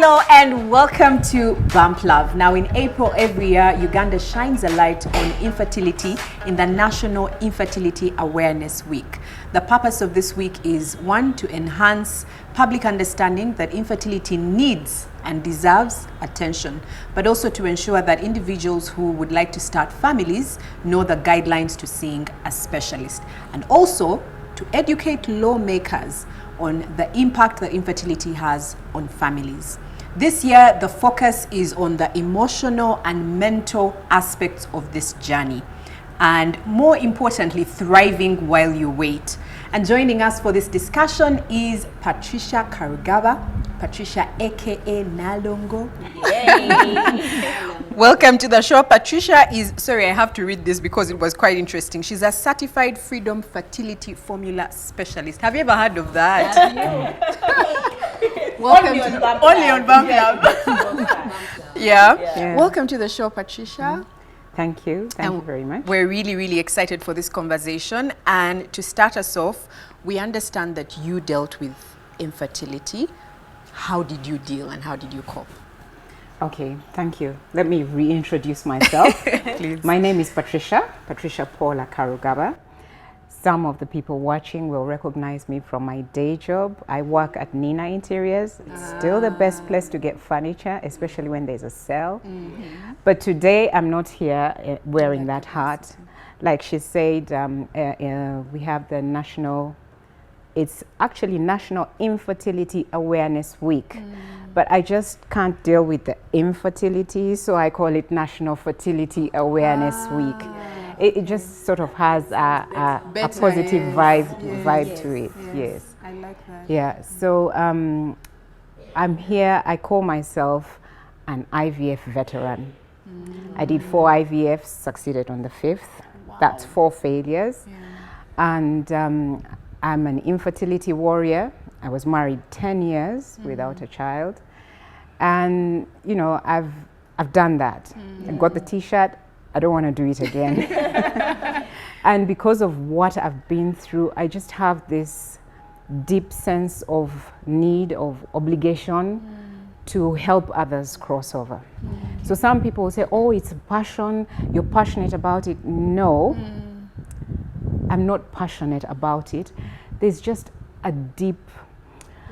Hello and welcome to Bump Love. Now in April every year, Uganda shines a light on infertility in the National Infertility Awareness Week. The purpose of this week is one, to enhance public understanding that infertility needs and deserves attention, but also to ensure that individuals who would like to start families know the guidelines to seeing a specialist, and also to educate lawmakers on the impact that infertility has on families. This year, the focus is on the emotional and mental aspects of this journey, and more importantly, thriving while you wait. And joining us for this discussion is Patricia Karugaba, Patricia aka Nalongo. Yay. Welcome to the show. Patricia is, sorry, I have to read this because it was quite interesting. She's a certified freedom fertility formula specialist. Have you ever heard of that? Welcome to only on Bump Love. Yeah. Welcome to the show, Patricia. Thank you. Thank you very much. We're really, really excited for this conversation. And to start us off, we understand that you dealt with infertility. How did you deal and how did you cope? Okay, thank you. Let me reintroduce myself. Please. My name is Patricia Paula Karugaba. Some of the people watching will recognize me from my day job. I work at Nina Interiors. It's still the best place to get furniture, especially when there's a sale. Mm-hmm. But today I'm not here wearing that hat. Like she said, we have the it's actually National Infertility Awareness Week. But I just can't deal with the infertility, so I call it National Fertility Awareness Week. It just sort of has a positive vibe to it. Yes. I like that. Yeah, so I'm here, I call myself an IVF veteran. I did 4 IVFs, succeeded on the 5th. Wow. That's 4 failures. Yeah. And I'm an infertility warrior. I was married 10 years without a child. And, you know, I've done that. I got the t-shirt. I don't want to do it again. And because of what I've been through, I just have this deep sense of need, of obligation to help others cross over. So some people will say, oh, it's a passion, you're passionate about it. No, I'm not passionate about it. There's just a deep...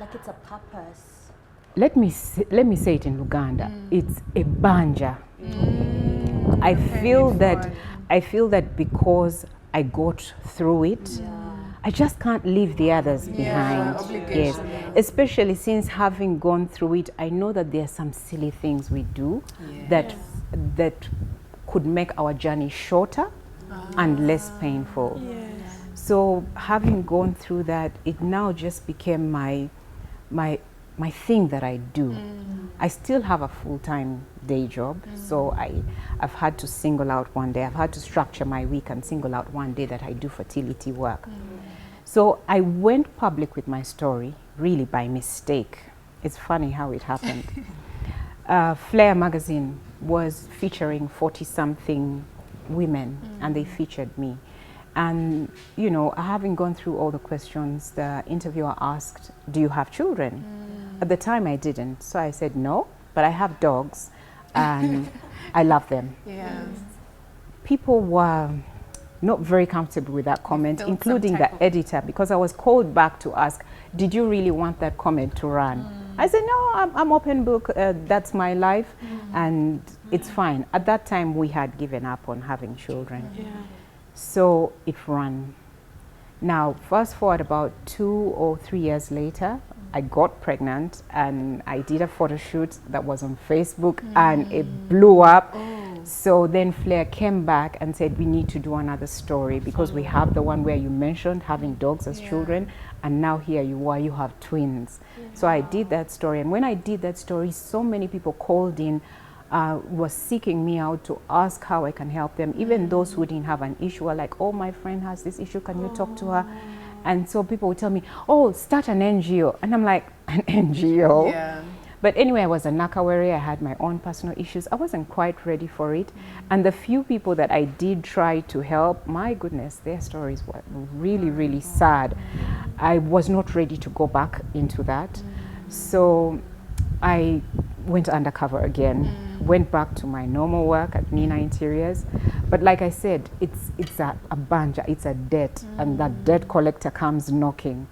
Like it's a purpose. Let me say it in Luganda. It's a banja. I feel that because I got through it, I just can't leave the others behind. Yes, especially since having gone through it, I know that there are some silly things we do that could make our journey shorter and less painful. So having gone through that, it now just became my thing that I do. I still have a full-time day job, so I've had to single out one day. I've had to structure my week and single out one day that I do fertility work. So I went public with my story, really by mistake. It's funny how it happened. Flair magazine was featuring 40-something women, and they featured me. And, you know, having gone through all the questions, the interviewer asked, do you have children? At the time I didn't, so I said no, but I have dogs and I love them. People were not very comfortable with that comment, including the editor, because I was called back to ask, did you really want that comment to run? I said, no, I'm open book, that's my life, and it's fine. At that time, we had given up on having children. So it ran. Now, fast forward about 2 or 3 years later, I got pregnant and I did a photo shoot that was on Facebook and it blew up. So then Flair came back and said, we need to do another story because we have the one where you mentioned having dogs as children, and now here you are, you have twins. So I did that story, and when I did that story, so many people called in, was seeking me out to ask how I can help them. Even those who didn't have an issue were like, oh, my friend has this issue, can you talk to her? And so people would tell me, oh, start an NGO. And I'm like, an NGO? But anyway, I was a Nakawere, I had my own personal issues. I wasn't quite ready for it. And the few people that I did try to help, my goodness, their stories were really, really sad. I was not ready to go back into that. So I went undercover again, went back to my normal work at Nina Interiors. But like I said, it's a banja, it's a debt, and that debt collector comes knocking.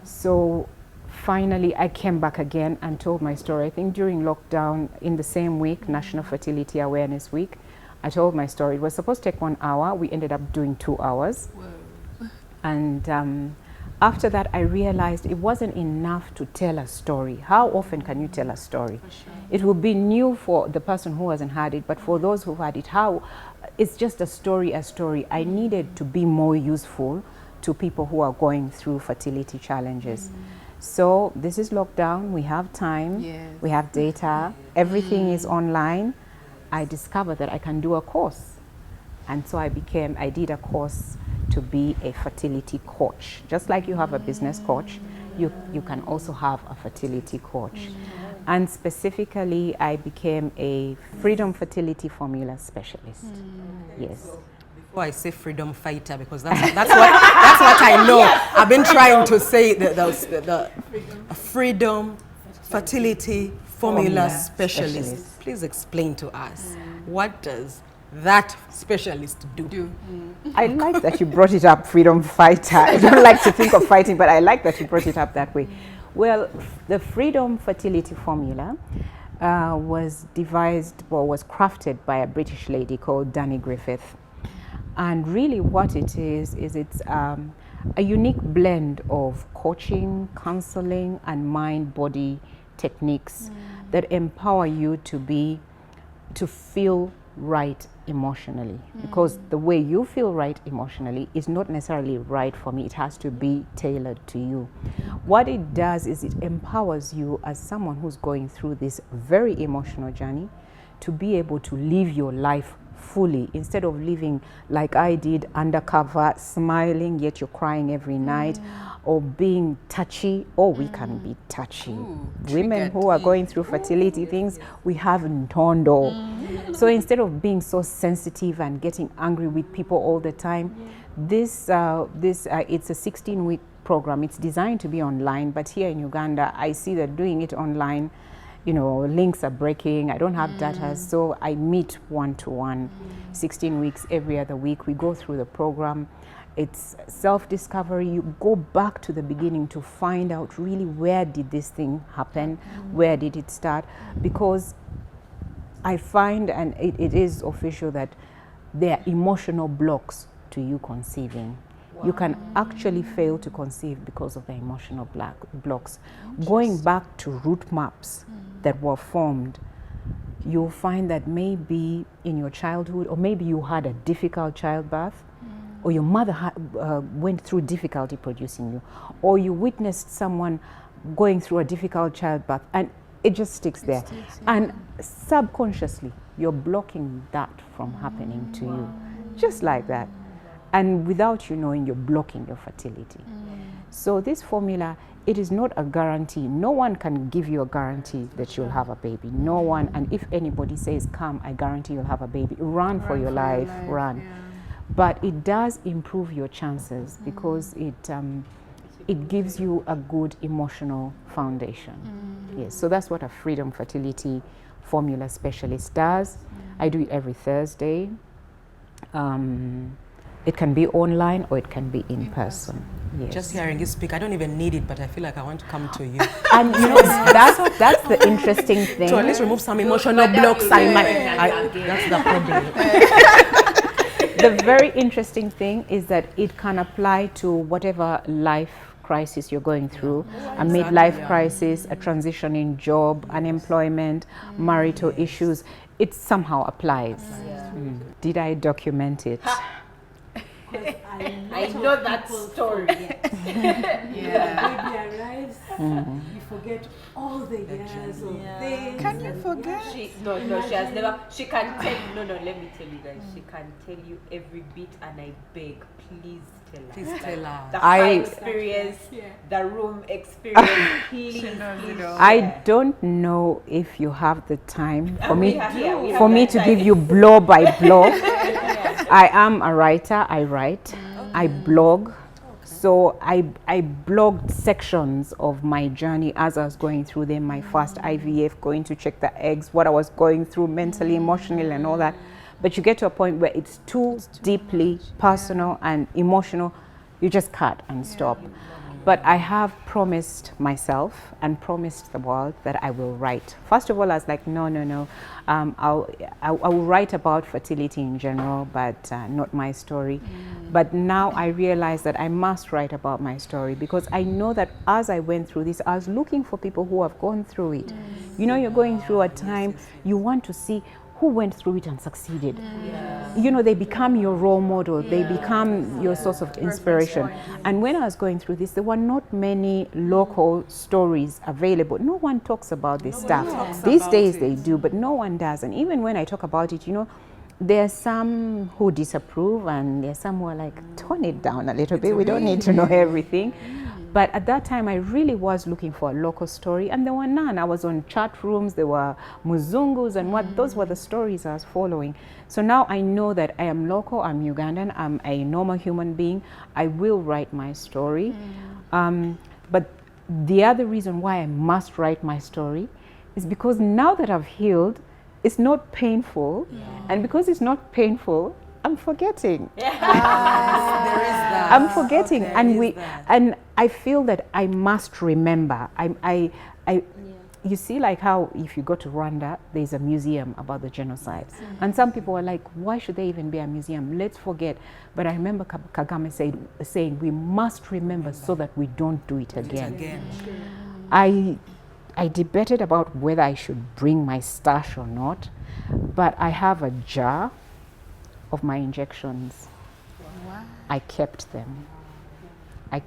So finally I came back again and told my story. I think during lockdown, in the same week, National Fertility Awareness Week, I told my story. It was supposed to take 1 hour. We ended up doing 2 hours. Whoa. And after that, I realized it wasn't enough to tell a story. How often can you tell a story? Sure. It will be new for the person who hasn't had it, but for those who've had it, it's just a story. I needed to be more useful to people who are going through fertility challenges. So this is lockdown, we have time, we have data, everything is online. I discovered that I can do a course. And so I did a course to be a fertility coach. Just like you have a business coach, you can also have a fertility coach. And specifically, I became a freedom fertility formula specialist. Yes. Before I say freedom fighter, because that's what I know. I've been trying to say the freedom fertility formula specialist. Please explain to us, what does that specialist do? I like that you brought it up, freedom fighter. I don't like to think of fighting, but I like that you brought it up that way. Well, the freedom fertility formula was crafted by a British lady called Danny Griffith. And really what it is it's a unique blend of coaching, counseling, and mind-body techniques that empower you to feel right emotionally. Because the way you feel right emotionally is not necessarily right for me. It has to be tailored to you. What it does is it empowers you as someone who's going through this very emotional journey to be able to live your life fully, instead of living like I did, undercover, smiling, yet you're crying every night, or being touchy. Oh, we can be touchy. Women who are going through fertility things, we have ntondo. So instead of being so sensitive and getting angry with people all the time, it's a 16-week program. It's designed to be online, but here in Uganda, I see that doing it online, links are breaking. I don't have data, so I meet one-to-one, 16 weeks every other week. We go through the program. It's self-discovery. You go back to the beginning to find out really where did this thing happen, where did it start, because I find, and it is official, that there are emotional blocks to you conceiving. You can actually fail to conceive because of the emotional blocks. Going back to root maps that were formed, you'll find that maybe in your childhood, or maybe you had a difficult childbirth, or your mother went through difficulty producing you, or you witnessed someone going through a difficult childbirth, and it just sticks there. And subconsciously, you're blocking that from happening to you, just like that. And without you knowing, you're blocking your fertility. So this formula, it is not a guarantee. No one can give you a guarantee that you'll have a baby. No one. And if anybody says, come, I guarantee you'll have a baby, run for your life, run. Yeah. But it does improve your chances because it gives you a good emotional foundation. Yes, so that's what a freedom fertility formula specialist does. I do it every Thursday. It can be online or it can be in person. Yes. Just hearing you speak, I don't even need it, but I feel like I want to come to you. And that's the interesting thing. To at least remove some emotional blocks. That's the problem. The very interesting thing is that it can apply to whatever life crisis you're going through, a midlife crisis, a transition in job, unemployment, marital issues. It somehow applies. Did I document it? I know that story. Baby arrives, you forget all the years of things. Can you forget? She has never. She can tell you. No, let me tell you guys. She can tell you every bit, and I beg, please tell her. Please tell her. The high experience, the room experience. Please. I don't know if you have the time for me to give you blow by blow. I am a writer. I write. I blog. So I blogged sections of my journey as I was going through them, my first IVF, going to check the eggs, what I was going through mentally, emotionally, and all that. But you get to a point where it's too deeply personal and emotional, you just cut and stop. But I have promised myself and promised the world that I will write. First of all, I was like, no. I will write about fertility in general, but not my story. But now I realize that I must write about my story, because I know that as I went through this, I was looking for people who have gone through it. You know, you're going through a time, you want to see who went through it and succeeded. You know, they become your role model, they become your source of inspiration. And when I was going through this, there were not many local stories available. No one talks about this stuff. These days they do, but no one does. And even when I talk about it, you know, there are some who disapprove, and there are some who are like, tone it down a little bit, we don't need to know everything. But at that time, I really was looking for a local story, and there were none. I was on chat rooms, there were Muzungus, and those were the stories I was following. So now I know that I am local, I'm Ugandan, I'm a normal human being. I will write my story. But the other reason why I must write my story is because now that I've healed, it's not painful. And because it's not painful, I'm forgetting. There is that. I'm forgetting, and I feel that I must remember. You see, like how if you go to Rwanda, there's a museum about the genocide, and some people are like, why should there even be a museum? Let's forget. But I remember Kagame saying, we must remember so that we don't do it again. I debated about whether I should bring my stash or not, but I have a jar of my injections. I kept them. The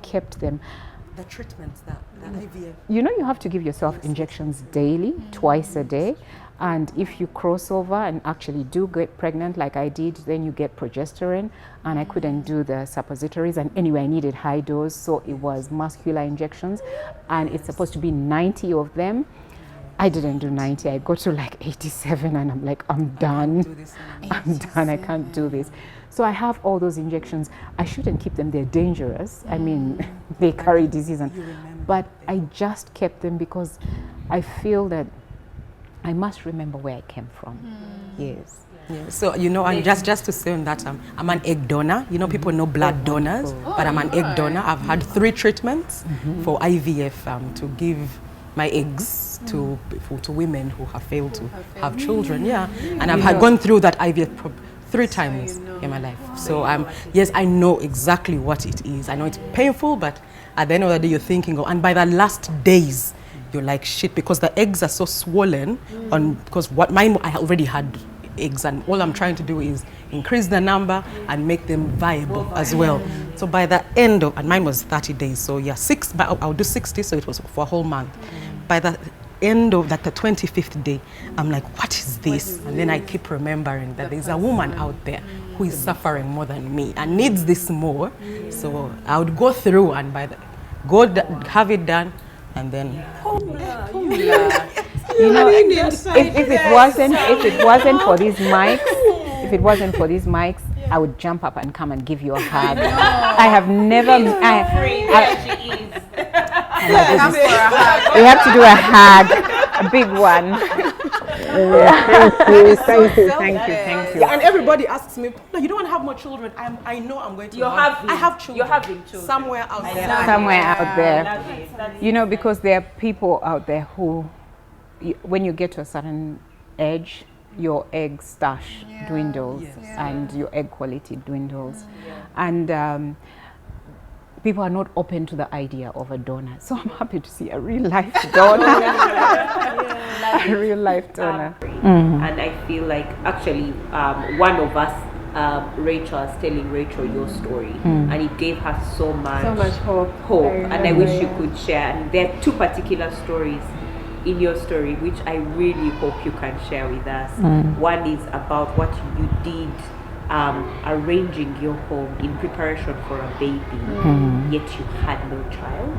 treatments, the IVF. You know, you have to give yourself injections daily, twice a day. And if you cross over and actually do get pregnant like I did, then you get progesterone. And I couldn't do the suppositories. And anyway, I needed high dose, so it was muscular injections. And it's supposed to be 90 of them. I didn't do 90. I got to like 87, and I'm like, I'm done. I'm done. I can't do this. So I have all those injections. I shouldn't keep them. They're dangerous. I mean, they carry disease. But I just kept them because I feel that I must remember where I came from. Yes. Yeah. So, you know, and just to say on that, I'm an egg donor. You know, people know blood donors, but I'm an egg donor. I've had 3 treatments for IVF to give my eggs to women who have failed to have children. Yeah, and I've gone through that IVF 3 times in my life. So yes, I know exactly what it is. I know it's painful, but at the end of the day, you're thinking, and by the last days, you're like, shit, because the eggs are so swollen. Because I already had eggs, and all I'm trying to do is increase the number and make them viable as well. So by the end of, and mine was 30 days, so yeah, but I'll do 60, so it was for a whole month. By the end of the 25th day, I'm like, what is this? And then I keep remembering that there's a woman out there who is suffering more than me and needs this more. So I would go through and have it done, and then you know, if it wasn't for these mics, I would jump up and come and give you a hug. I have never. We have to do a hug, a big one. Thank you. Yeah, and everybody asks me, no, you don't want to have more children. I know I'm going to. I have children. You're having children. Somewhere out there. You know, because there are people out there who, when you get to a certain age, your egg stash dwindles and your egg quality dwindles. And people are not open to the idea of a donor. So I'm happy to see a real life donor. A real life donor. And I feel like actually one of us, Rachel, is telling Rachel your story, and it gave her so much hope. And I wish you could share. And there are 2 particular stories in your story which I really hope you can share with us. One is about what you did arranging your home in preparation for a baby, yet you had no child.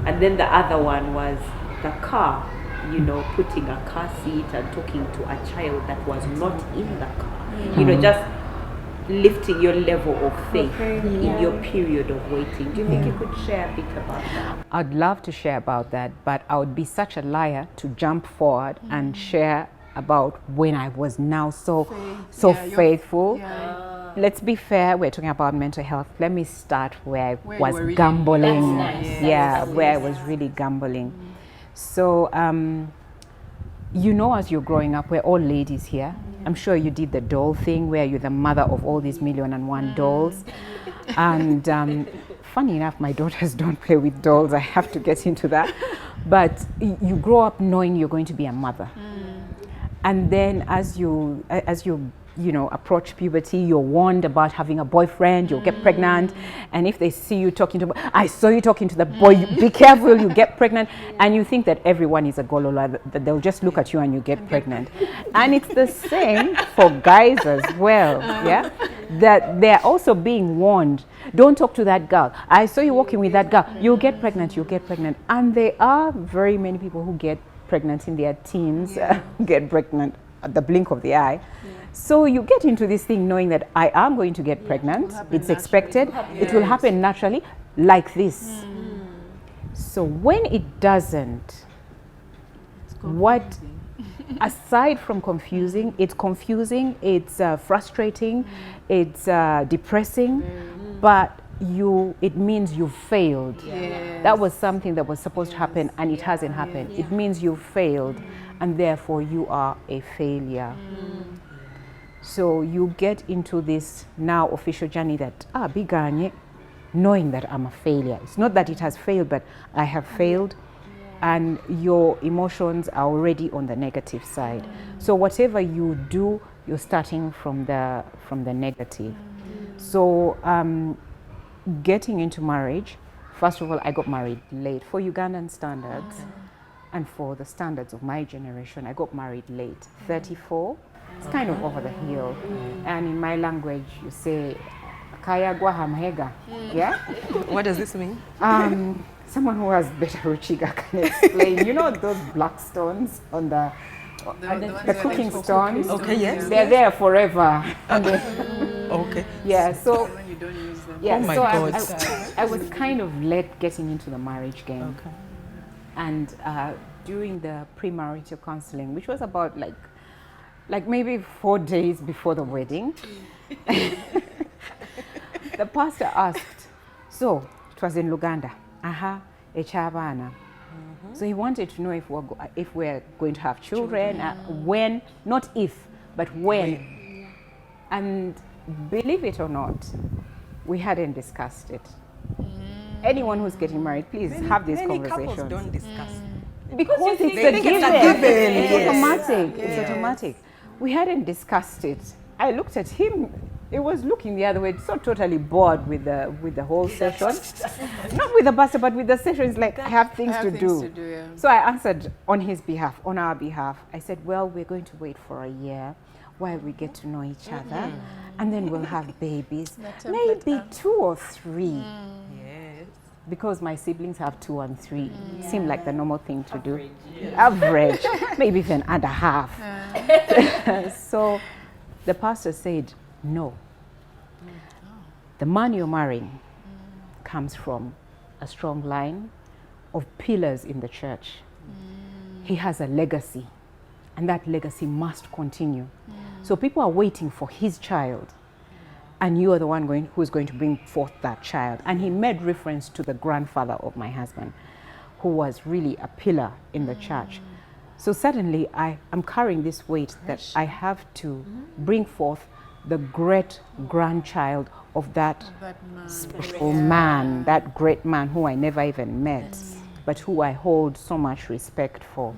And then the other one was the car, you know, putting a car seat and talking to a child that was not in the car. You know, just lifting your level of faith in your period of waiting. Do you think you could share a bit about that? I'd love to share about that, but I would be such a liar to jump forward and share about when I was now so faithful. Let's be fair, we're talking about mental health. Let me start where I was really gambling. That's nice. Where I was really gambling. So, you know, as you're growing up, we're all ladies here. I'm sure you did the doll thing where you're the mother of all these 1,000,001 dolls. And funny enough, my daughters don't play with dolls. I have to get into that. But you grow up knowing you're going to be a mother. And then as you approach puberty, you're warned about having a boyfriend, you'll get pregnant. And if they see you talking to, I saw you talking to the boy, be careful, you get pregnant. And you think that everyone is a golola, that they'll just look at you and you get pregnant. And it's the same for guys as well, yeah? That they're also being warned, don't talk to that girl. I saw you walking with that girl, you'll get pregnant, you'll get pregnant. And there are very many people who get pregnant in their teens, get pregnant at the blink of the eye. So you get into this thing knowing that I am going to get pregnant. It's expected. It will happen naturally like this. So when it doesn't, what, aside from confusing, it's frustrating, it's depressing, but it means you failed. That was something that was supposed to happen and it hasn't happened. It means you failed and therefore you are a failure. So you get into this now official journey that, biganye, knowing that I'm a failure. It's not that it has failed, but I have failed, and your emotions are already on the negative side. So whatever you do, you're starting from the negative. So getting into marriage, first of all, I got married late for Ugandan standards, and for the standards of my generation, I got married late, 34. It's kind of over the hill. And in my language, you say, Kaya gwa hamhega. Yeah? What does this mean? Someone who has better ruchiga can explain. You know those black stones on the cooking stones? Okay, yes. They're there forever. Okay. Yeah, so You don't use them. yeah, Oh my so God. I was kind of late getting into the marriage game. Okay. And during the premarital counseling, which was about like maybe 4 days before the wedding, the pastor asked, so it was in Luganda, echabana. So he wanted to know if we're going to have children, when, not if, but when. And believe it or not, we hadn't discussed it. Anyone who's getting married, please have these conversations. Many couples don't discuss. Because it's a think given. it's a given, It's yes. automatic. It's automatic. We hadn't discussed it. I looked at him. It was looking the other way, so totally bored with the whole session. Not with the pastor, but with the session. It's like, I have things to do. So I answered on his behalf, on our behalf. I said, well, we're going to wait for a year while we get to know each other. And then we'll have babies. Maybe 2 or 3. Yes. Because my siblings have 2 and 3. Seemed like the normal thing to do. Average. Maybe even under half. So the pastor said, no. The man you're marrying comes from a strong line of pillars in the church. He has a legacy, and that legacy must continue. So people are waiting for his child, and you are the one who's going to bring forth that child. And he made reference to the grandfather of my husband, who was really a pillar in the church. So suddenly I am carrying this weight that I have to bring forth the great grandchild of that special man, that great man who I never even met, but who I hold so much respect for.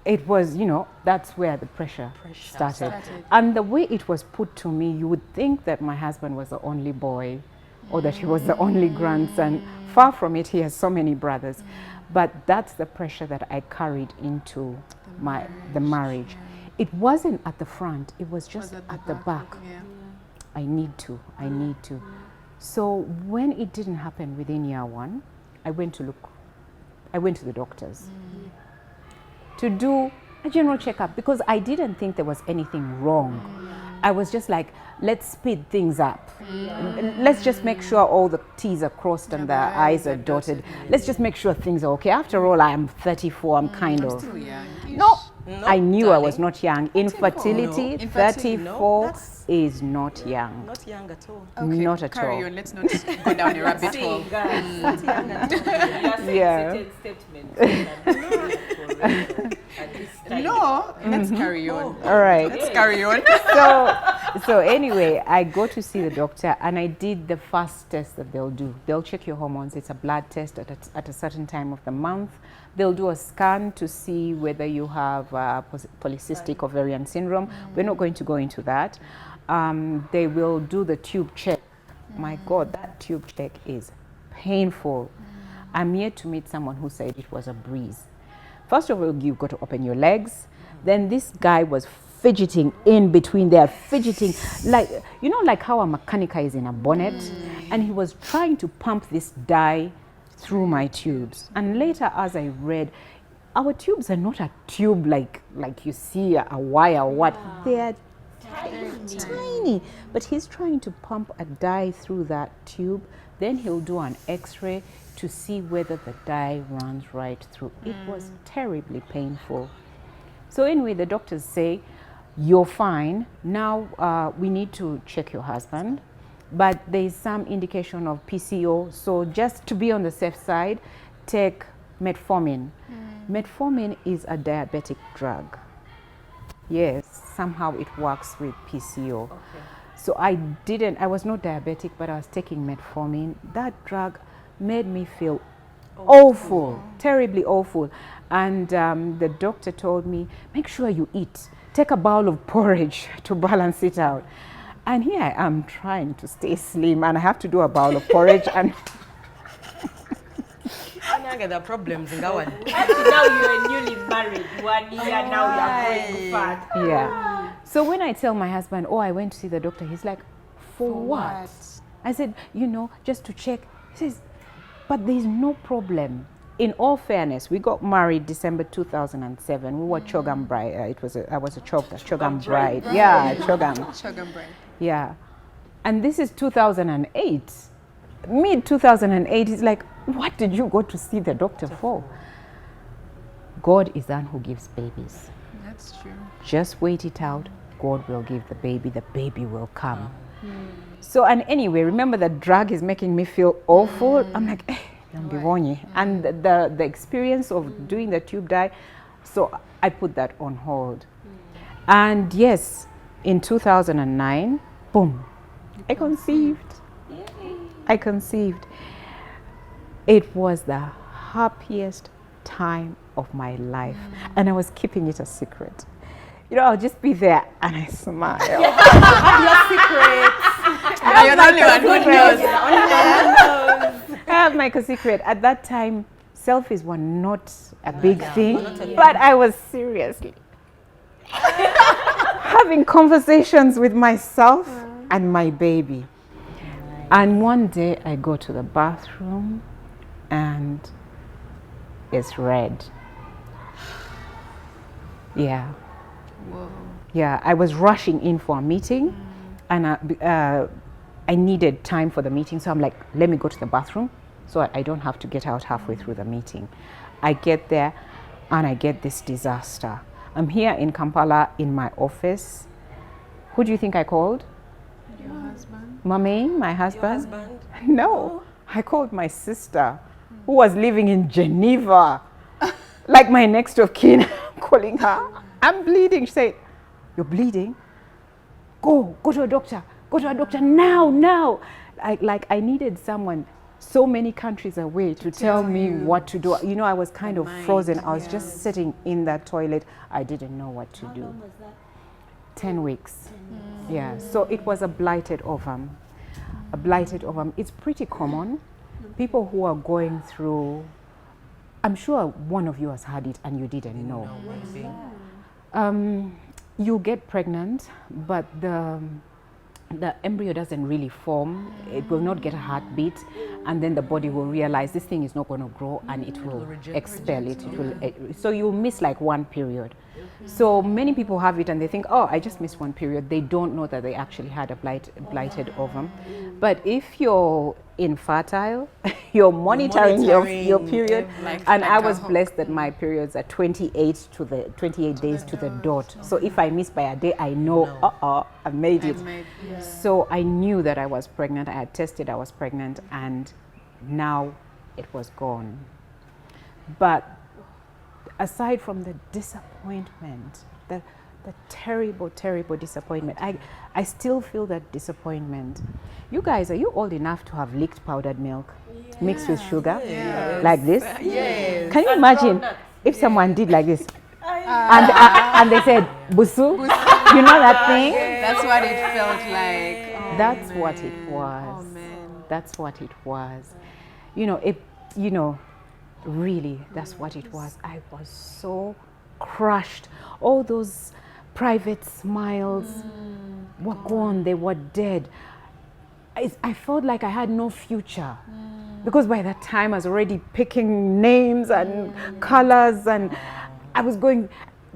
It was, that's where the pressure started. And the way it was put to me, you would think that my husband was the only boy or that he was the only grandson. Far from it, he has so many brothers. But that's the pressure that I carried into the marriage. It wasn't at the front, it was just at the back. I need to. So when it didn't happen within year 1, I went to the doctors to do a general checkup because I didn't think there was anything wrong. I was just like, let's speed things up. Let's just make sure all the T's are crossed and the I's are dotted. Let's just make sure things are okay. After all, I am 34. I'm kind of Still young. no. No, I knew I was darling. not young. Infertility, No. 34 No, that's- is not young. Not young at all. Okay, Not at carry all. on. Let's not go down a rabbit hole. Not young at all. Yeah. No, let's carry on. All right. Let's carry on. So anyway, I go to see the doctor and I did the first test that they'll do. They'll check your hormones. It's a blood test at a certain time of the month. They'll do a scan to see whether you have polycystic ovarian syndrome. We're not going to go into that. They will do the tube check. My God, that tube check is painful. I'm yet to meet someone who said it was a breeze. First of all, you've got to open your legs. Then this guy was fidgeting in between there, fidgeting like, you know, like how a mechanica is in a bonnet. And he was trying to pump this dye through my tubes. And later, as I read, our tubes are not a tube like you see a wire or what. They are tiny. But he's trying to pump a dye through that tube. Then he'll do an x-ray to see whether the dye runs right through. It was terribly painful. So anyway, the doctors say, you're fine. Now we need to check your husband. But there's some indication of PCO. So just to be on the safe side, take metformin. Metformin is a diabetic drug. Yes, somehow it works with PCO. Okay. So I was not diabetic, but I was taking metformin. That drug made me feel awful, terribly awful. And the doctor told me, make sure you eat. Take a bowl of porridge to balance it out. And here I am trying to stay slim and I have to do a bowl of porridge and There are problems in that one. Now you're newly married. 1 year now you're going fat. yeah. So when I tell my husband, oh, I went to see the doctor, he's like, for what? I said, you know, just to check. He says, but there's no problem. In all fairness, we got married December 2007. We were Chogam bride. I was a Chogam bride. Yeah, Chogam. Chogam bride. Yeah. And this is 2008. Mid 2008, it's like, what did you go to see the doctor for? God is the one who gives babies. That's true. Just wait it out. God will give the baby will come. So, and anyway, remember the drug is making me feel awful. I'm like, and the experience of doing the tube dye, so I put that on hold. And yes, in 2009, boom, I conceived. I conceived. It was the happiest time of my life, and I was keeping it a secret. You know, I'll just be there and I smile. Your secrets. You're the only one who knows. I have my secret. At that time, selfies were not a big thing, but I was seriously having conversations with myself and my baby. And one day I go to the bathroom and it's red. Yeah. Whoa. Yeah, I was rushing in for a meeting and I needed time for the meeting. So I'm like, let me go to the bathroom so I don't have to get out halfway through the meeting. I get there and I get this disaster. I'm here in Kampala in my office. Who do you think I called? Your husband? Mommy, my Your husband? husband? No, I called my sister who was living in Geneva. Like my next of kin, calling her. I'm bleeding. She said, you're bleeding? Go to a doctor. Go to a doctor now. Like I needed someone so many countries away to tell me what to do. You know, I was kind of frozen. I was just sitting in that toilet. I didn't know what to do. How long was that? 10 weeks. Yeah, so it was a blighted ovum. A blighted ovum. It's pretty common. People who are going through, I'm sure one of you has had it and you didn't know. Maybe. You get pregnant, but the embryo doesn't really form, it will not get a heartbeat, and then the body will realize this thing is not going to grow and it will expel it. So you'll miss like one period. So many people have it and they think, oh, I just missed one period. They don't know that they actually had a blighted ovum. But if you're infertile, you're monitoring your period. And I was blessed that my periods are 28 days to the dot. So if I miss by a day, I know, I made it. So I knew that I was pregnant. I had tested I was pregnant, and now it was gone. But aside from the disappointment, the terrible, terrible disappointment, I still feel that disappointment. You guys, are you old enough to have licked powdered milk mixed with sugar? Like this? Yes. Can you imagine if someone did like this? And they said, Busu? You know that thing? That's what it felt like. That's what it was. That's what it was. Really, that's what it was. I was so crushed. All those private smiles were gone. They were dead. I felt like I had no future. Because by that time I was already picking names and colors, and I was going,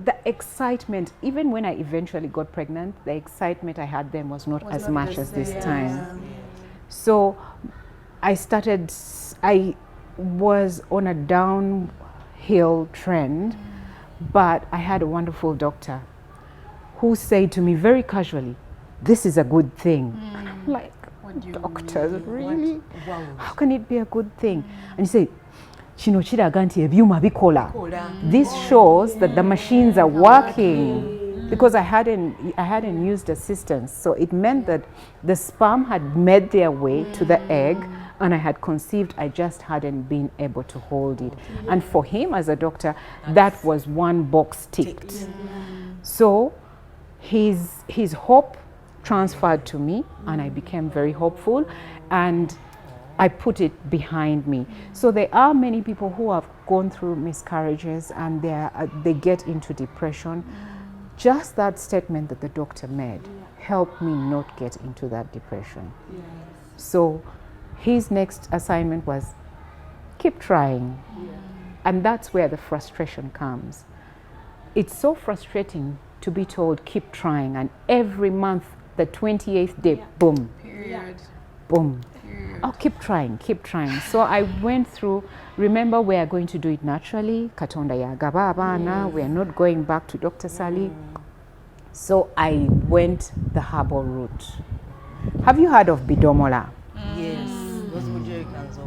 the excitement, even when I eventually got pregnant, the excitement I had then was not as much as this time. So I was on a downhill trend, but I had a wonderful doctor who said to me very casually, this is a good thing. And I'm like, doctors, really? Wow. How can it be a good thing? And he said, this shows that the machines are working, because I hadn't used assistance. So it meant that the sperm had made their way to the egg, and I had conceived, I just hadn't been able to hold it. And for him as a doctor, that was one box ticked. So his hope transferred to me, and I became very hopeful, and I put it behind me. So there are many people who have gone through miscarriages and they get into depression. Just that statement that the doctor made helped me not get into that depression. So his next assignment was keep trying. And that's where the frustration comes. It's so frustrating to be told keep trying, and every month, the 28th day, boom, boom. Oh, keep trying, keep trying. So I went through, remember, we are going to do it naturally. Katonda ya gaba abana, we are not going back to Dr. Sally. So I went the herbal route. Have you heard of bidomola? Yes.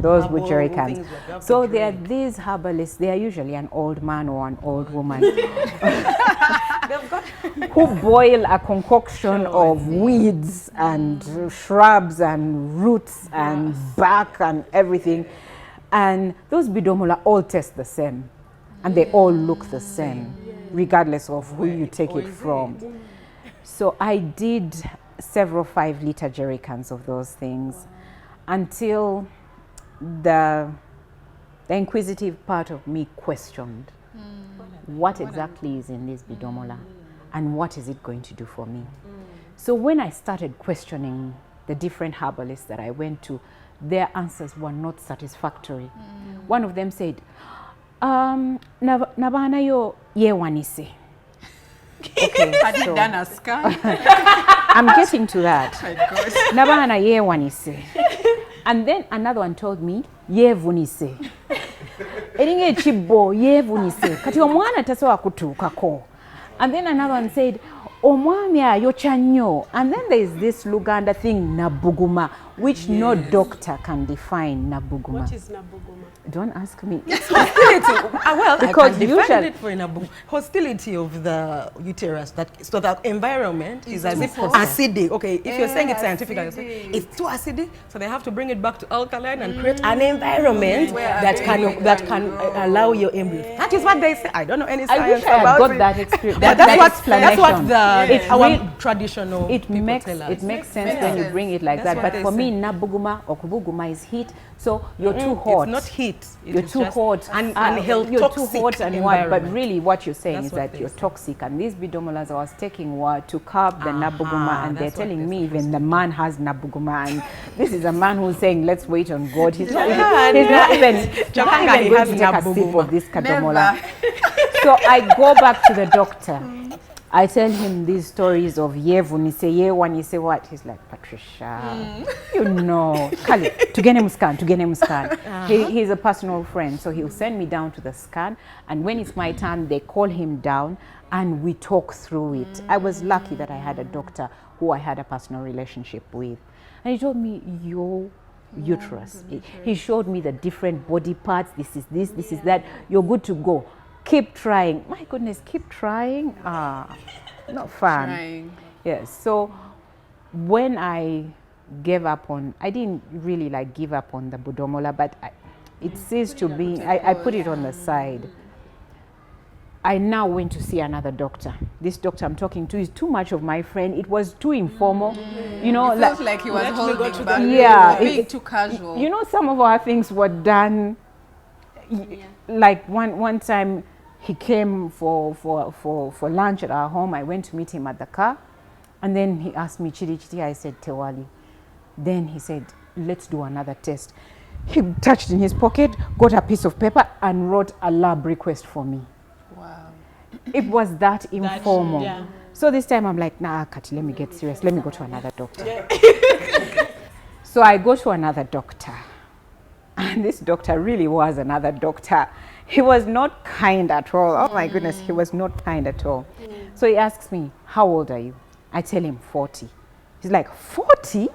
Those with jerry cans. So there are these herbalists, they are usually an old man or an old woman who boil a concoction of weeds and shrubs and roots and bark and everything. And those bidomola all taste the same. And they all look the same, regardless of who you take it from. So I did several 5-liter jerry cans of those things until the inquisitive part of me questioned what exactly is in this bidomola and what is it going to do for me. So when I started questioning the different herbalists that I went to, their answers were not satisfactory. One of them said, nabana yo yewanise. Okay, so I'm getting to that. Nabana yewanise. And then another one told me, yevunise. Eringe chibo yevunise. Kati omwana tasowa kutuukako. And then another one said, omwami ayocha nnyo. And then there is this Luganda thing, nabuguma, which no doctor can define. Nabuguma. What is nabuguma? Don't ask me. It's hostility. Well, because I can define it for nabuguma. Hostility of the uterus. So the environment is as if acidic. Okay, if you're saying it's scientific, it's too acidic, so they have to bring it back to alkaline and create an environment that can allow your embryo. That is what they say. I don't know any science I wish I about had got it. that experience. That's what our traditional people it makes tell us. It makes sense when you bring it like that. But for me, me in Nabuguma or Kubuguma is heat. So you're too hot. It's not heat. You're too hot. And you're too hot and what? But really what you're saying That's is what that you're say. toxic. And these bidomolas I was taking were to curb the Nabuguma, and they're that's what telling they're me even the man has Nabuguma. And this is a man who's saying, let's wait on God. He's not even Japanga, going to take a sip of this kadomola. So I go back to the doctor. I tell him these stories of Yevu, ni say Yewa, ni say what? He's like, Patricia, you know, Kali, tugene muscan. He's a personal friend, so he'll send me down to the scan, and when it's my turn, they call him down, and we talk through it. I was lucky that I had a doctor who I had a personal relationship with, and he told me, your uterus. He showed me the different body parts. This is this, this is that. You're good to go. Keep trying. My goodness, keep trying. Not fun. Trying. Yes. So when I gave up on, I didn't really like give up on the budomola, but it ceased to be. I put it on the side. I now went to see another doctor. This doctor I'm talking to is too much of my friend. It was too informal. You know, It felt like he was holding back. Yeah, Being too casual. You know, some of our things were done. Like one time, he came for lunch at our home. I went to meet him at the car, and then he asked me, Chidi. I said, Tewali. Then he said, let's do another test. He touched in his pocket, got a piece of paper, and wrote a lab request for me. Wow. It was that informal. So this time I'm like, nah, Kati, let me get serious. Let me go to another doctor. So I go to another doctor. And this doctor really was another doctor. He was not kind at all. Oh my goodness, he was not kind at all. So he asks me, how old are you? I tell him 40. He's like, 40?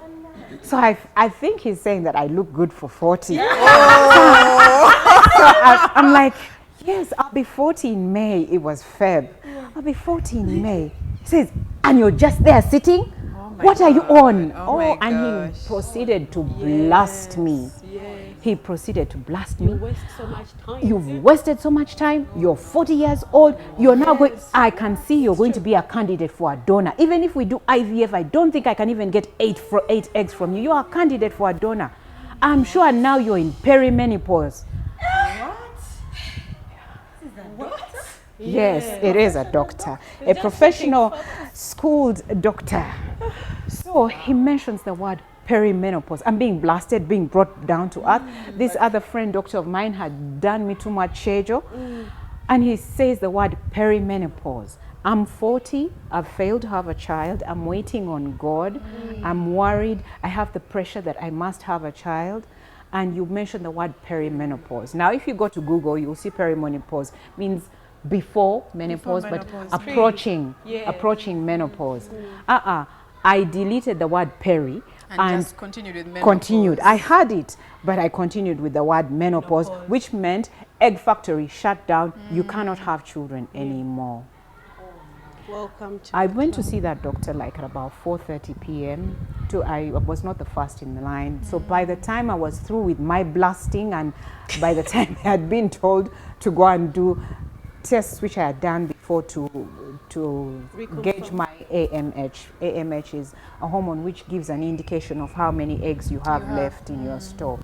So I think he's saying that I look good for 40. So I'm like, yes, I'll be 40 in May. It was Feb. I'll be 40 in May. He says, and you're just there sitting? What are you on? And he proceeded to blast me. He proceeded to blast me. You've wasted so much time. You're 40 years old. You're now going, I can see you're going to be a candidate for a donor. Even if we do IVF, I don't think I can even get 8 eggs from you. You are a candidate for a donor. I'm sure now you're in perimenopause. What? Yes, it is a doctor, a professional schooled doctor. So he mentions the word perimenopause. I'm being blasted, being brought down to earth. This other friend doctor of mine had done me too much shejo, and he says the word perimenopause. I'm 40, I've failed to have a child, I'm waiting on God, I'm worried, I have the pressure that I must have a child, and you mentioned the word perimenopause. Now if you go to Google, you'll see perimenopause means before menopause, but approaching menopause. I deleted the word peri and just continued with menopause. Continued. I had it, but I continued with the word menopause, which meant egg factory shut down. You cannot have children anymore. Welcome to I went to see that doctor like at about 4:30 p.m. I was not the first in the line. So by the time I was through with my blasting, and by the time I had been told to go and do tests which I had done before to gauge my AMH. AMH is a hormone which gives an indication of how many eggs you have left in your store.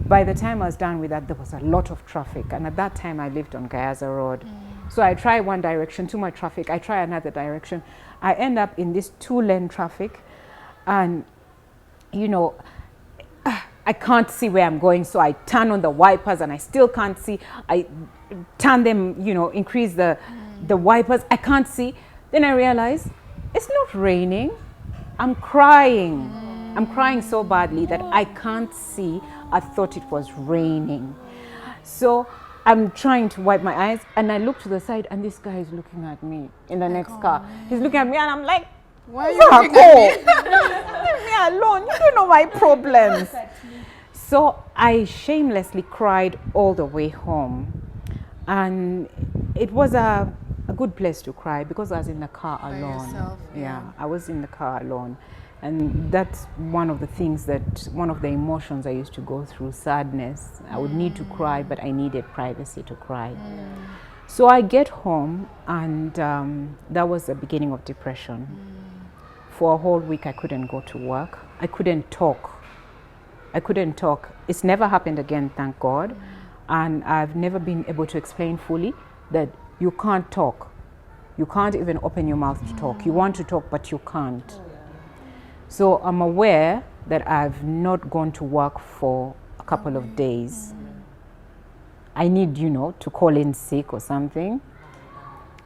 By the time I was done with that, there was a lot of traffic, and at that time I lived on Gayaza Road. So I try one direction, too much traffic, I try another direction. I end up in this 2-lane traffic, and you know, I can't see where I'm going, so I turn on the wipers and I still can't see. I turn them, you know, increase the wipers. I can't see. Then I realize it's not raining. I'm crying. I'm crying so badly that I can't see. I thought it was raining. So I'm trying to wipe my eyes, and I look to the side, and this guy is looking at me in the next car. He's looking at me, and I'm like, why are you looking at me? Leave me alone. You don't know my problems. So I shamelessly cried all the way home. And it was a good place to cry because I was in the car alone. Yourself, yeah, I was in the car alone. And that's one of the things one of the emotions I used to go through, sadness. I would need to cry, but I needed privacy to cry. So I get home, and that was the beginning of depression. for a whole week I couldn't go to work. I couldn't talk. It's never happened again, thank God. And I've never been able to explain fully that you can't talk. You can't even open your mouth to talk. You want to talk, but you can't. So I'm aware that I've not gone to work for a couple of days. I need, to call in sick or something.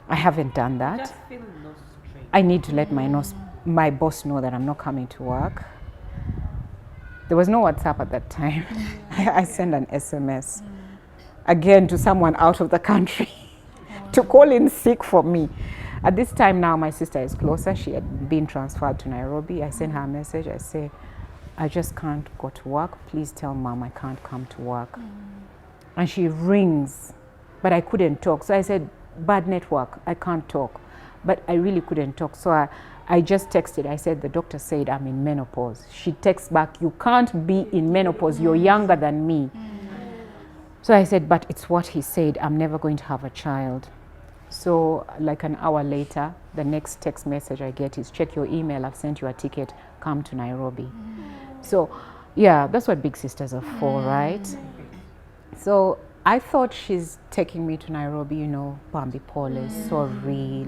I haven't done that. Just feel no strength. I need to let my boss know that I'm not coming to work. There was no WhatsApp at that time. I sent an SMS again to someone out of the country to call in sick for me. At this time now, my sister is closer. She had been transferred to Nairobi. I sent her a message. I say, I just can't go to work. Please tell mom I can't come to work. And she rings, but I couldn't talk. So I said, bad network, I can't talk. But I really couldn't talk. So I just texted. I said, the doctor said I'm in menopause. She texts back, you can't be in menopause. You're younger than me. So I said, but it's what he said. I'm never going to have a child. So like an hour later, the next text message I get is, check your email. I've sent you a ticket. Come to Nairobi. So yeah, that's what big sisters are for, right? So I thought she's taking me to Nairobi, Bambi Pole, sorry,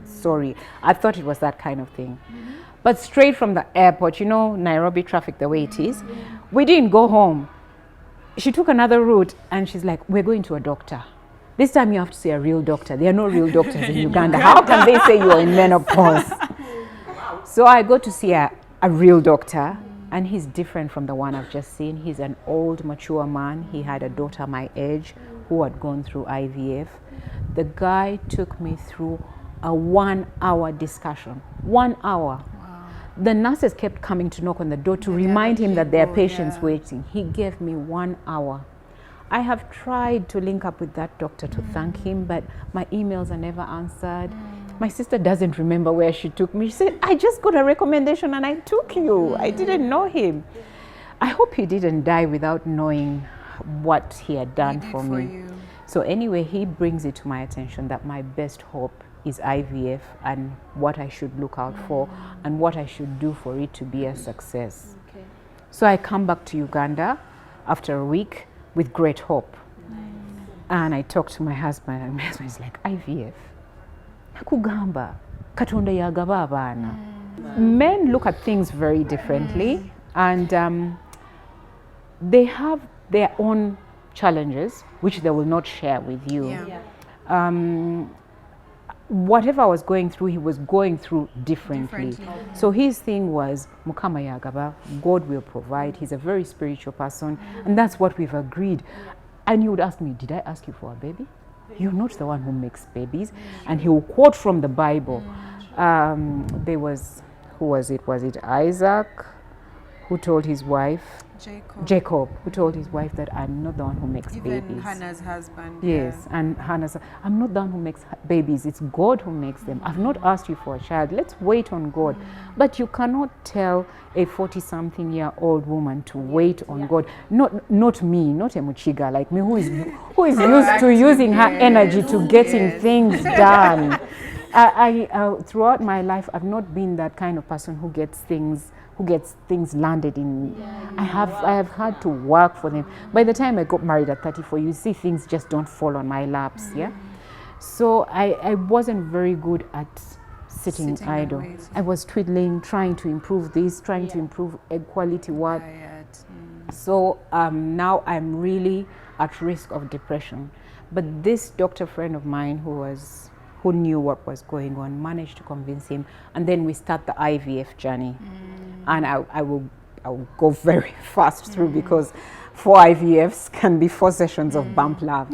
sorry. I thought it was that kind of thing. But straight from the airport, Nairobi traffic the way it is, we didn't go home. She took another route and she's like, we're going to a doctor. This time you have to say a real doctor. There are no real doctors in Uganda. How can they say you're in menopause? So I go to see a real doctor. And he's different from the one I've just seen. He's an old, mature man. He had a daughter my age who had gone through IVF. The guy took me through a 1-hour discussion. 1 hour. Wow. The nurses kept coming to knock on the door to remind him that there are patients waiting. He gave me 1 hour. I have tried to link up with that doctor to thank him, but my emails are never answered. My sister doesn't remember where she took me. She said, I just got a recommendation and I took you. I didn't know him. I hope he didn't die without knowing what he had done for me. So anyway, he brings it to my attention that my best hope is IVF and what I should look out for and what I should do for it to be a success. Okay. So I come back to Uganda after a week with great hope. And I talk to my husband and my husband is like, IVF? Kugamba, katonda yagaba abaana. Men look at things very differently and they have their own challenges which they will not share with you. Whatever I was going through, he was going through differently. So his thing was, Mukama yagaba, God will provide. He's a very spiritual person and that's what we've agreed. And he would ask me, did I ask you for a baby? You're not the one who makes babies. And he will quote from the Bible. There was, who was it? Was it Isaac who told his wife? Jacob, who told his wife that I'm not the one who makes babies. Even Hannah's husband. Yes, and Hannah said, I'm not the one who makes babies. It's God who makes them. I've not asked you for a child. Let's wait on God. But you cannot tell a 40-something-year-old woman to wait on God. Not me, not a Muchiga like me, who is used to using her energy to getting things done. Throughout my life, I've not been that kind of person who gets things landed in. I have had to work for them. By the time I got married at 34, you see things just don't fall on my laps. So I wasn't very good at sitting idle. I was twiddling, trying to improve this, trying to improve quality work. So now I'm really at risk of depression. But this doctor friend of mine who knew what was going on managed to convince him, and then we start the IVF journey. And I will go very fast through because 4 IVFs can be 4 sessions of bump love.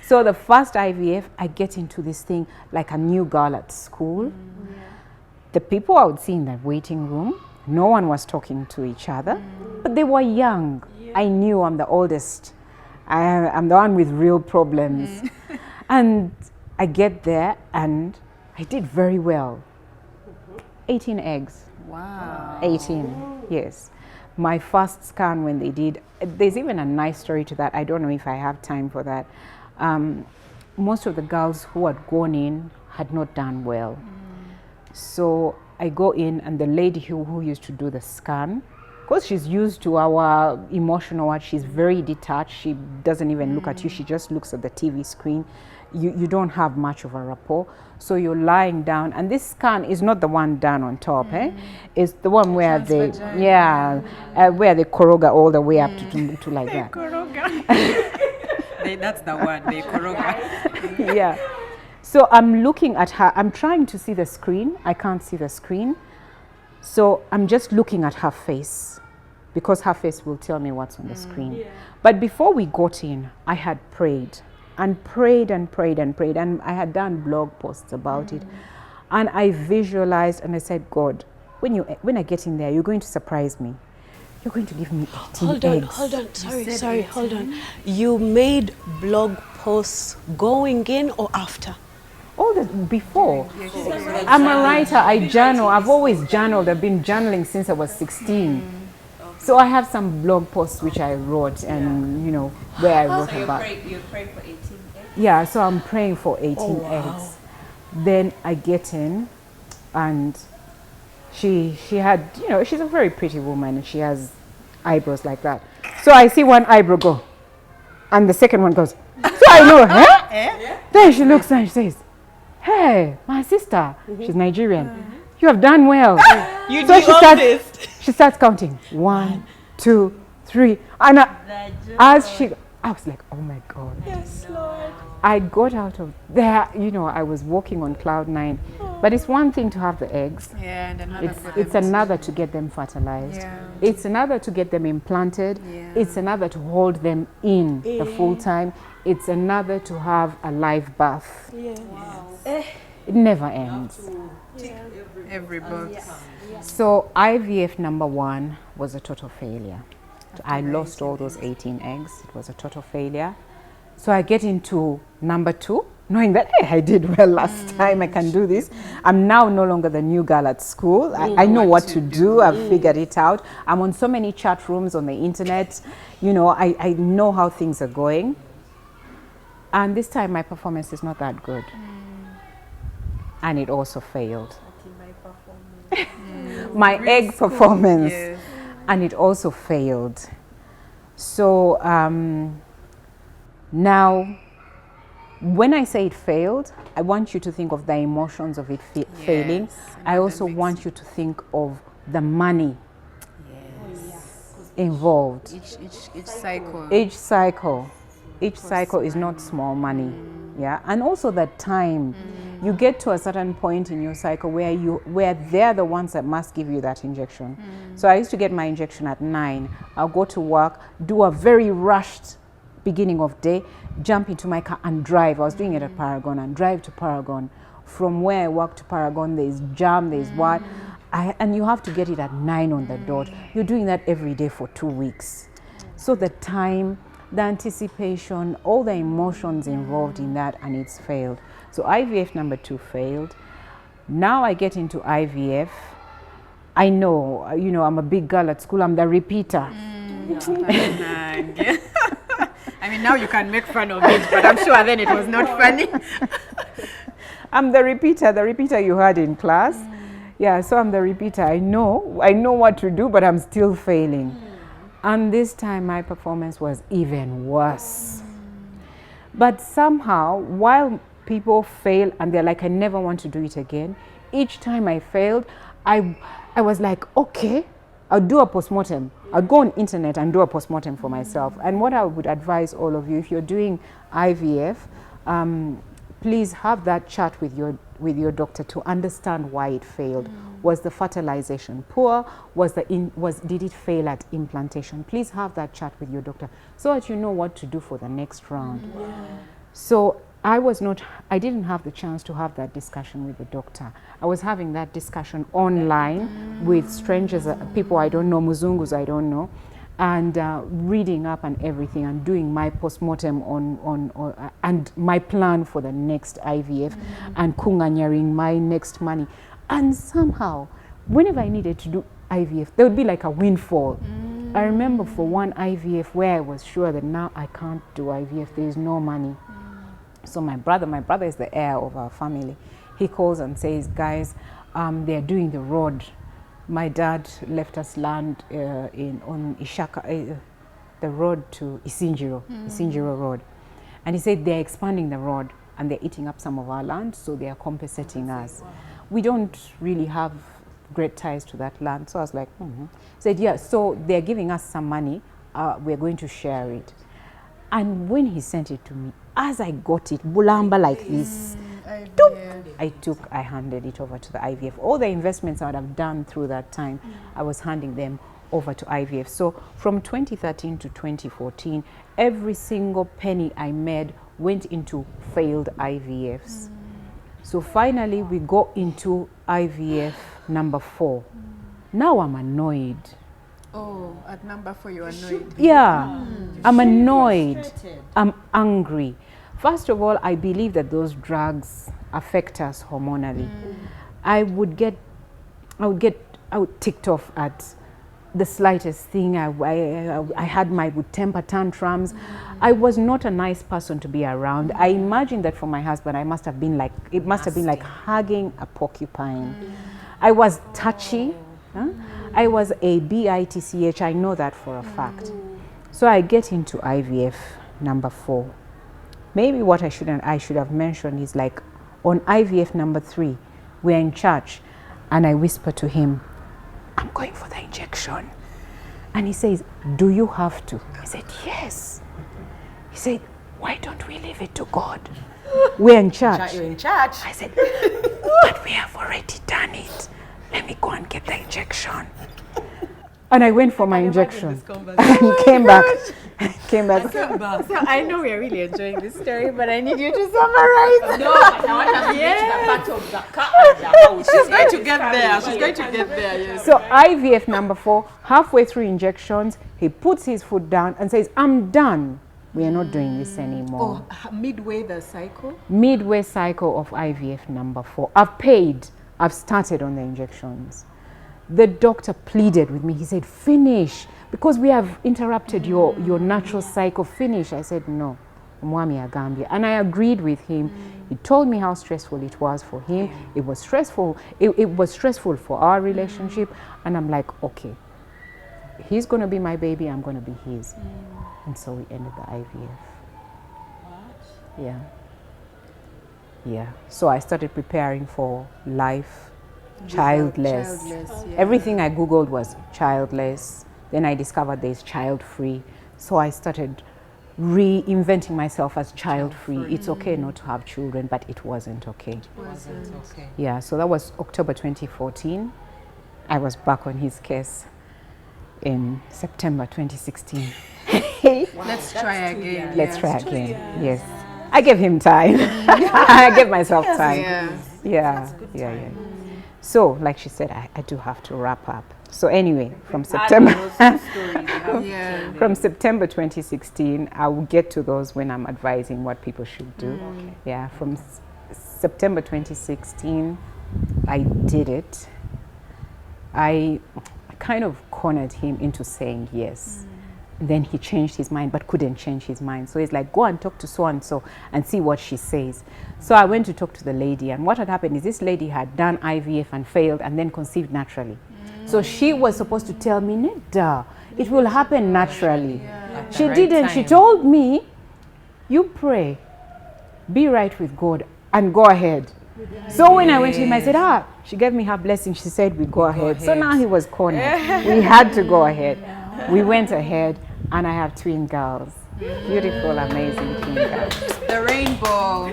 So the first IVF, I get into this thing like a new girl at school. The people I would see in the waiting room, no one was talking to each other, but they were young. I knew I'm the oldest. I'm the one with real problems. And I get there and I did very well. 18 eggs. Wow. 18, yes. My first scan when they did, there's even a nice story to that. I don't know if I have time for that. Most of the girls who had gone in had not done well. So I go in, and the lady who used to do the scan, because she's used to our emotional one, she's very detached. She doesn't even look at you. She just looks at the TV screen. You don't have much of a rapport. So you're lying down, and this scan is not the one down on top, It's the one where they, where they koroga all the way up to like that. That's the one, they koroga. Yeah. So I'm looking at her. I'm trying to see the screen. I can't see the screen. So I'm just looking at her face, because her face will tell me what's on the screen. Yeah. But before we got in, I had prayed and prayed and prayed and prayed. And I had done blog posts about it. And I visualized, and I said, God, when I get in there, you're going to surprise me. You're going to give me 18 eggs. Hold on. Hold on. You made blog posts going in or after? All the before. I'm a writer. I journal. I've always journaled. I've been journaling since I was 16. So I have some blog posts which I wrote, and where I wrote about. You prayed for 18 eggs? Yeah. So I'm praying for 18 eggs. Then I get in, and she had, she's a very pretty woman, and she has eyebrows like that. So I see one eyebrow go, and the second one goes. So I know, Then she looks and she says, "Hey, my sister," she's Nigerian, "you have done well." She starts counting 1, 2, 3, and I was like, oh my God. Yes, Lord. I got out of there, I was walking on cloud 9. But it's one thing to have the eggs. Yeah, and another it's another to get them fertilized. Yeah. It's another to get them implanted. Yeah. It's another to hold them in the full time. It's another to have a live birth. Yeah. Wow. It never ends. Yeah. Every box. So IVF number 1 was a total failure. I lost all those 18 eggs. It was a total failure. So I get into number 2, knowing that, hey, I did well last time, I can do this. I'm now no longer the new girl at school. I know what to do. I've figured it out. I'm on so many chat rooms on the internet. I know how things are going. And this time my performance is not that good. And it also failed. My egg performance. Yes. And it also failed. So now, when I say it failed, I want you to think of the emotions of it failing. I also want you to think of the money involved. Each cycle. Each cycle is not small money. Yeah, and also the time. You get to a certain point in your cycle where they're the ones that must give you that injection. So I used to get my injection at 9. I'll go to work, do a very rushed beginning of day, jump into my car and drive. I was doing it at Paragon, and drive to Paragon. From where I work to Paragon, there's jam, there's what. And you have to get it at 9 on the dot. You're doing that every day for 2 weeks. So the time, the anticipation, all the emotions involved in that, and it's failed. So IVF number 2 failed. Now I get into IVF. I know, I'm a big girl at school. I'm the repeater. I mean, now you can make fun of it, but I'm sure then it was not funny. I'm the repeater you heard in class. Yeah, so I'm the repeater. I know what to do, but I'm still failing. And this time my performance was even worse. But somehow, while people fail and they're like, I never want to do it again, each time I failed, I was like, okay, I'll do a postmortem. I'll go on internet and do a postmortem for myself. And what I would advise all of you, if you're doing IVF, please have that chat with your doctor to understand why it failed. Was the fertilization poor? Did it fail at implantation? Please have that chat with your doctor so that you know what to do for the next round. So I didn't have the chance to have that discussion with the doctor. I was having that discussion online with strangers, people I don't know, Muzungus I don't know, and reading up and everything and doing my postmortem and my plan for the next IVF and kunganyaring my next money. And somehow, whenever I needed to do IVF, there would be like a windfall. I remember for one IVF where I was sure that now I can't do IVF, there is no money. So my brother is the heir of our family. He calls and says, guys, they're doing the road. My dad left us land on Ishaka, the road to Isinjiro Road. And he said they're expanding the road and they're eating up some of our land, so they are compensating us. Wow. We don't really have great ties to that land. So I was like, said, yeah, so they're giving us some money, we're going to share it. And when he sent it to me, as I got it, bulamba like this, I handed it over to the IVF. All the investments I would have done through that time, I was handing them over to IVF. So from 2013 to 2014, every single penny I made went into failed IVFs. So finally we go into IVF number 4. Now I'm annoyed. Oh, at number 4 you're annoyed? Yeah, I'm annoyed. I'm angry. First of all, I believe that those drugs affect us hormonally. I would ticked off at the slightest thing. I had my temper tantrums. I was not a nice person to be around. I imagine that for my husband, it must have been like hugging a porcupine. I was touchy. I was a bitch. I know that for a fact. So I get into IVF number 4. Maybe what I should have mentioned is like on IVF number 3, we're in church and I whisper to him, I'm going for the injection. And he says, do you have to? I said, yes. He said, why don't we leave it to God? We're in church. You're in church. I said, but we have already done it. Let me go and get the injection. And I went for my injection. And came back. So I know we're really enjoying this story, but I need you to summarize. No, I want to reach the part of the car and the house. She's going to get there. She's going to get there, yes. So IVF number 4, halfway through injections, he puts his foot down and says, I'm done. We are not doing this anymore. Oh, midway the cycle? Midway cycle of IVF number 4. I've paid. I've started on the injections. The doctor pleaded with me. He said, finish, because we have interrupted your natural cycle. Finish. I said, no. And I agreed with him. He told me how stressful it was for him. It was stressful. It was stressful for our relationship. And I'm like, okay, he's going to be my baby. I'm going to be his. And so we ended the IVF. Yeah. Yeah. So I started preparing for life. Childless. Everything I Googled was childless. Then I discovered there's child-free. So I started reinventing myself as child-free. It's okay not to have children, but it wasn't okay. Yeah, so that was October 2014. I was back on his case in September 2016. Let's try again. Let's try again, yes. I gave him time. I gave myself time. Yeah. So, like she said, I do have to wrap up. So anyway, from September, from September 2016, I will get to those when I'm advising what people should do. Yeah, from September 2016, I did it. I kind of cornered him into saying yes. Then he changed his mind, but couldn't change his mind. So he's like, go and talk to so-and-so and see what she says. So I went to talk to the lady, and what had happened is this lady had done IVF and failed and then conceived naturally. So she was supposed to tell me, Neda, it will happen naturally. She didn't. She told me, you pray, be right with God, and go ahead. So when I went to him, I said, she gave me her blessing. She said, we go ahead. So now he was cornered. We had to go ahead. We went ahead, and I have twin girls. Beautiful, amazing twin girls. The rainbow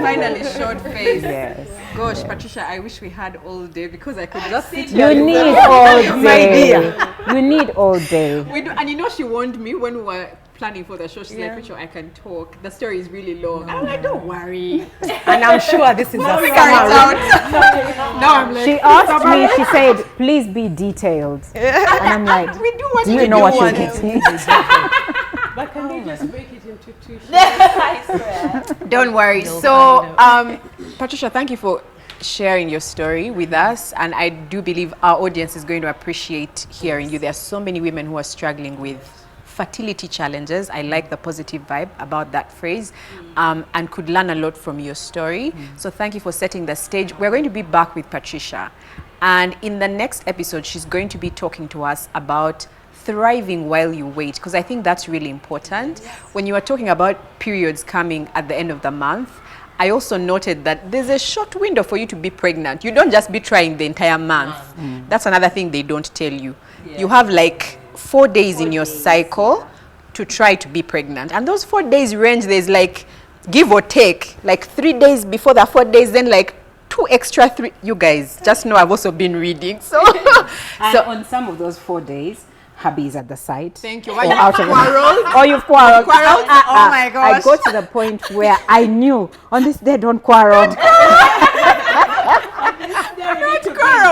finally showed face. Yes. Gosh, Patricia, I wish we had all day, because I could just sit here. You need all day. You need all day. We do, and you know, she warned me when we were planning for the show. She's like, Rachel, I can talk. The story is really long. I'm like, don't worry. And I'm sure this is a figure it out. No, I'm like, she asked me, she said, please be detailed. And I'm like, we do what do you know what you're getting? But can you just break it into 2 shows? Don't worry. So, Patricia, thank you for sharing your story with us, and I do believe our audience is going to appreciate hearing you. There are so many women who are struggling with fertility challenges. I like the positive vibe about that phrase, and could learn a lot from your story. So thank you for setting the stage. We're going to be back with Patricia, and in the next episode, she's going to be talking to us about thriving while you wait, because I think that's really important. When you are talking about periods coming at the end of the month, I also noted that there's a short window for you to be pregnant. You don't just be trying the entire month. That's another thing they don't tell you. You have like 4 days in your cycle to try to be pregnant. And those 4 days range, there's like, give or take, like 3 days before the 4 days, then like 2 extra 3. You guys just know I've also been reading. So, And on some of those 4 days, hubby is at the site. Thank you. Or out of or you've quarreled. Oh my gosh. I got to the point where I knew on this day don't quarrel.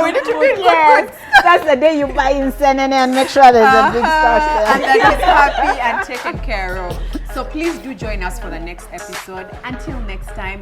We need to be Yes, that's the day you buy in CNN and make sure there's a big stash there. and that is happy and taken care of. So please do join us for the next episode. Until next time.